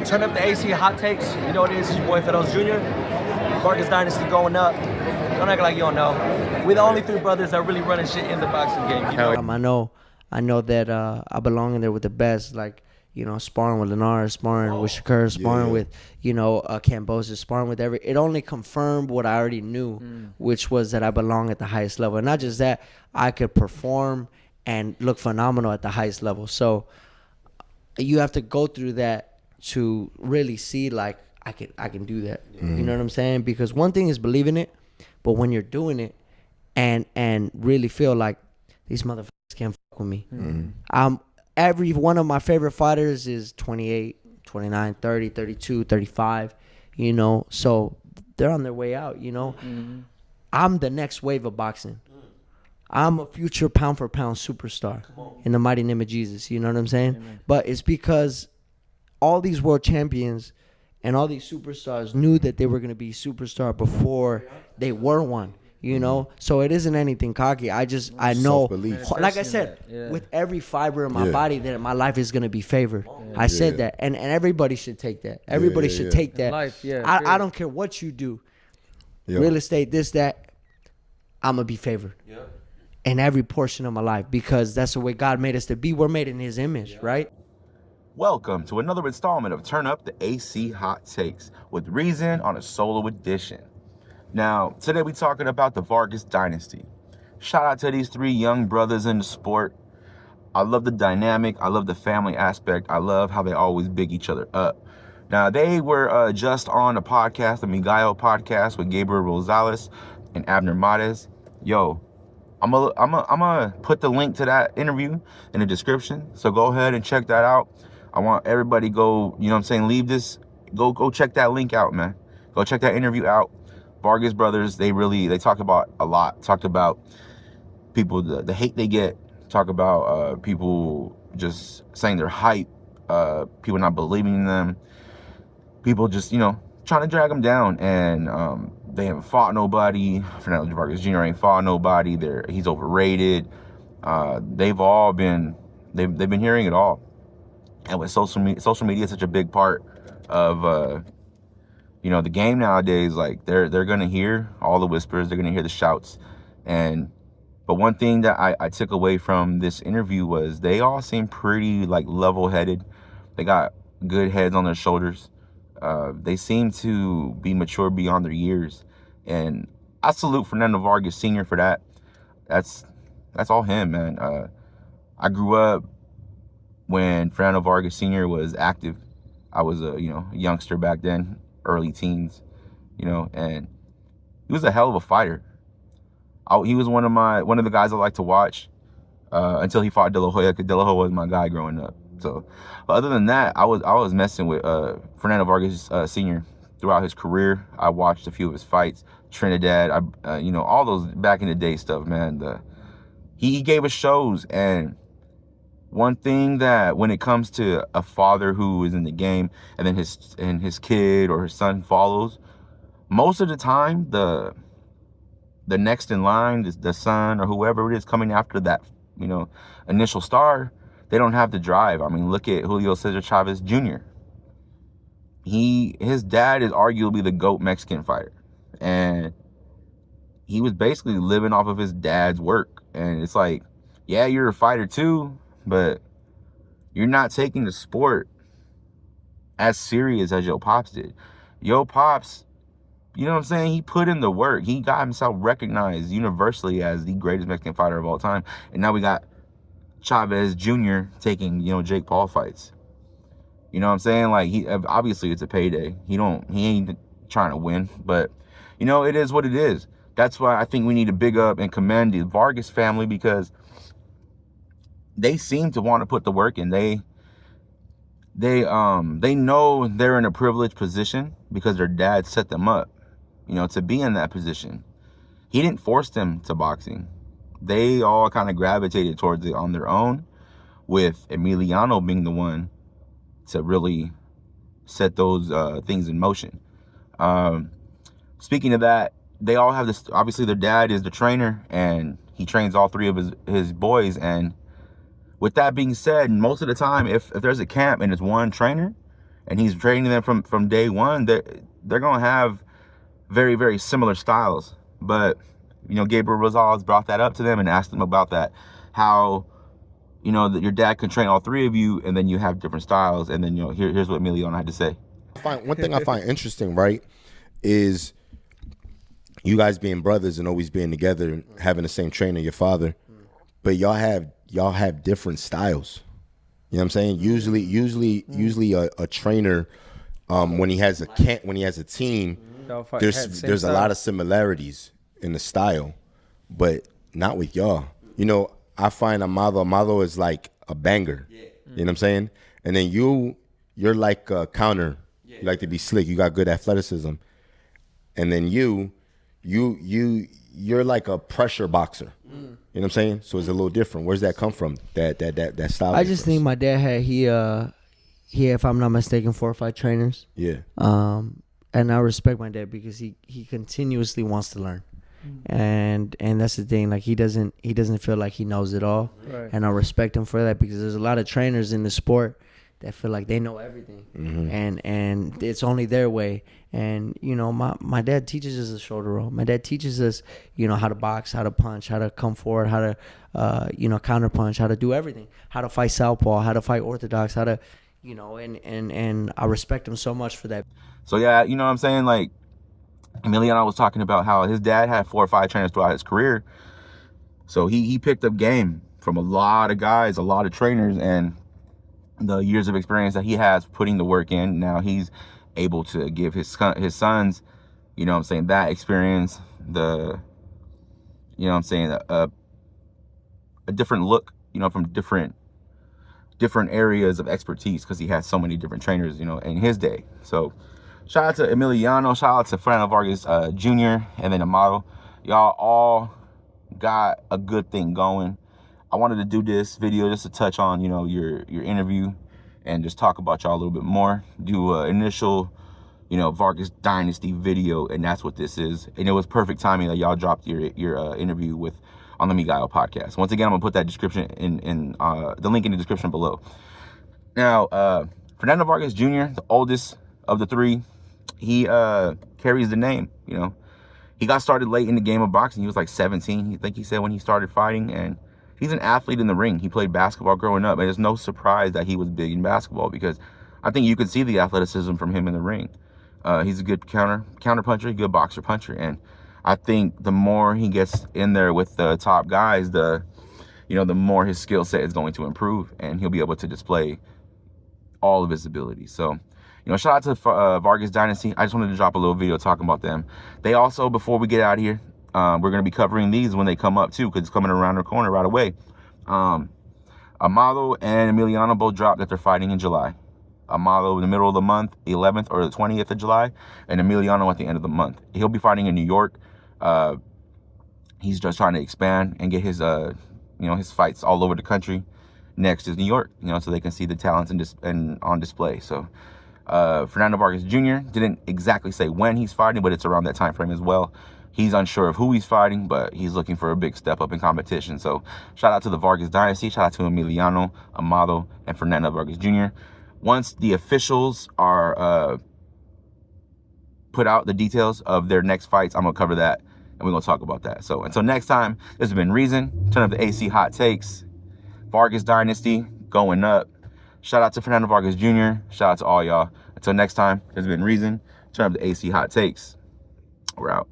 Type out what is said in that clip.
Turn up the AC hot takes. You know what it is. It's your boy Fiddles Jr. Vargas Dynasty going up. Don't act like you don't know. We're the only three brothers that really running shit in the boxing game. You know? I know that I belong in there with the best. Like, you know, sparring with Lennar, sparring with Shakur, sparring with, you know, Cambosis, sparring with every. It only confirmed what I already knew, which was that I belong at the highest level. And not just that, I could perform and look phenomenal at the highest level. So you have to go through that to really see, like, I can do that. You know what I'm saying? Because one thing is believing it, but when you're doing it and really feel like these motherfuckers can't fuck with me. Every one of my favorite fighters is 28, 29, 30, 32, 35, you know. So they're on their way out, you know. I'm the next wave of boxing. I'm a future pound for pound superstar in the mighty name of Jesus. You know what I'm saying? Amen. But it's because all these world champions and all these superstars knew that they were going to be superstar before they were one. You know, so it isn't anything cocky. I know, like I said, with every fiber in my body that my life is going to be favored. I said that, and everybody should take that. Everybody should take that. Life, I don't care what you do, real estate, this, that, I'm going to be favored in every portion of my life because that's the way God made us to be. We're made in his image, right? Welcome to another installment of Turn Up the AC Hot Takes with Reason on a solo edition. Now, today we're talking about the Vargas Dynasty. Shout out to these three young brothers in the sport. I love the dynamic. I love the family aspect. I love how they always big each other up. Now, they were just on a podcast, the Mi Gallo podcast with Gabriel Rosales and Abner Mares. Yo, I'm gonna put the link to that interview in the description. So go ahead and check that out. I want everybody go, you know what I'm saying, leave this, go check that link out, man. Go check that interview out. Vargas brothers, they talk about a lot. Talked about people, the hate they get. Talk about people just saying they're hype. People not believing in them. People just, you know, trying to drag them down. And they haven't fought nobody. Fernando Vargas Jr. ain't fought nobody. He's overrated. They've been hearing it all. And with social media is such a big part of you know, the game nowadays, like they're gonna hear all the whispers, they're gonna hear the shouts. But one thing that I took away from this interview was they all seem pretty like level-headed. They got good heads on their shoulders. They seem to be mature beyond their years. And I salute Fernando Vargas Sr. for that. That's all him, man. I grew up when Fernando Vargas Sr. was active. I was a youngster back then, early teens, you know, and he was a hell of a fighter. He was one of the guys I like to watch until he fought De La Hoya, because De La Hoya was my guy growing up. So, but other than that, I was messing with Fernando Vargas Sr. throughout his career. I watched a few of his fights, Trinidad, all those back in the day stuff, man. He gave us shows. And one thing that when it comes to a father who is in the game and then his kid or his son follows, most of the time the next in line, the son or whoever it is coming after that, you know, initial star, they don't have the drive. I mean, look at Julio Cesar Chavez Jr. His dad is arguably the GOAT Mexican fighter, and he was basically living off of his dad's work. And it's like, yeah, you're a fighter too, but you're not taking the sport as serious as Yo Pops did. Yo Pops, you know what I'm saying? He put in the work. He got himself recognized universally as the greatest Mexican fighter of all time. And now we got Chavez Jr. taking, Jake Paul fights. You know what I'm saying? Like, obviously it's a payday. He ain't trying to win, but it is what it is. That's why I think we need to big up and commend the Vargas family, because they seem to want to put the work in. They know they're in a privileged position because their dad set them up, to be in that position. He didn't force them to boxing. They all kind of gravitated towards it on their own, with Emiliano being the one to really set those things in motion. Speaking of that, they all have this, obviously their dad is the trainer and he trains all three of his boys. And with that being said, most of the time, if there's a camp and it's one trainer, and he's training them from day one. They're gonna have very, very similar styles. But Gabriel Rosales brought that up to them and asked them about that, how that your dad can train all three of you, and then you have different styles. And then here's what Emiliano had to say. One thing I find interesting, right, is you guys being brothers and always being together and having the same trainer, your father, but y'all have different styles. You know what I'm saying? Usually a trainer, when he has a team, there's a lot of similarities in the style, but not with y'all. I find Amado is like a banger. You know what I'm saying? And then you're like a counter. You like to be slick. You got good athleticism. And then you're like a pressure boxer. You know what I'm saying? So it's a little different. Where's that come from? That style. I just think my dad had he had, if I'm not mistaken, 4 or 5 trainers. Yeah. And I respect my dad because he continuously wants to learn. And that's the thing, like he doesn't feel like he knows it all. Right. And I respect him for that, because there's a lot of trainers in the sport that feel like they know everything. And it's only their way. And my dad teaches us a shoulder roll. My dad teaches us how to box, how to punch, how to come forward, how to counter punch, how to do everything, how to fight southpaw, how to fight orthodox, how to and I respect him so much for that. So yeah, what I'm saying, like Emiliano was talking about how his dad had 4 or 5 trainers throughout his career. So he picked up game from a lot of guys, a lot of trainers, and the years of experience that he has putting the work in, now he's able to give his sons, that experience, a different look, from different areas of expertise, because he has so many different trainers, in his day. So shout out to Emiliano, shout out to Fernando Vargas Jr., and then Amado. Y'all all got a good thing going. I wanted to do this video just to touch on, your interview, and just talk about y'all a little bit more. Do an initial, Vargas Dynasty video, and that's what this is. And it was perfect timing that y'all dropped your interview on the Mi Gallo podcast. Once again, I'm gonna put that description in the link in the description below. Now, Fernando Vargas Jr., the oldest of the 3, he carries the name. He got started late in the game of boxing. He was like 17, I think he said, when he started fighting, and he's an athlete in the ring. He played basketball growing up, and it's no surprise that he was big in basketball, because I think you could see the athleticism from him in the ring. He's a good counter puncher, a good boxer puncher, and I think the more he gets in there with the top guys, the more his skill set is going to improve, and he'll be able to display all of his abilities. So, shout out to Vargas Dynasty. I just wanted to drop a little video talking about them. They also, before we get out of here, we're going to be covering these when they come up too, because it's coming around the corner right away. Amado and Emiliano both dropped that they're fighting in July. Amado in the middle of the month, 11th or the 20th of July, and Emiliano at the end of the month. He'll be fighting in New York. He's just trying to expand and get his his fights all over the country. Next is New York, so they can see the talents and on display. So Fernando Vargas Jr. didn't exactly say when he's fighting, but it's around that time frame as well. He's unsure of who he's fighting, but he's looking for a big step up in competition. So shout out to the Vargas Dynasty, shout out to Emiliano, Amado, and Fernando Vargas Jr. Once the officials are put out the details of their next fights, I'm gonna cover that, and we're gonna talk about that. So until next time, this has been Reason. Turn up the AC Hot Takes. Vargas Dynasty going up. Shout out to Fernando Vargas Jr. Shout out to all y'all. Until next time, this has been Reason. Turn up the AC Hot Takes. We're out.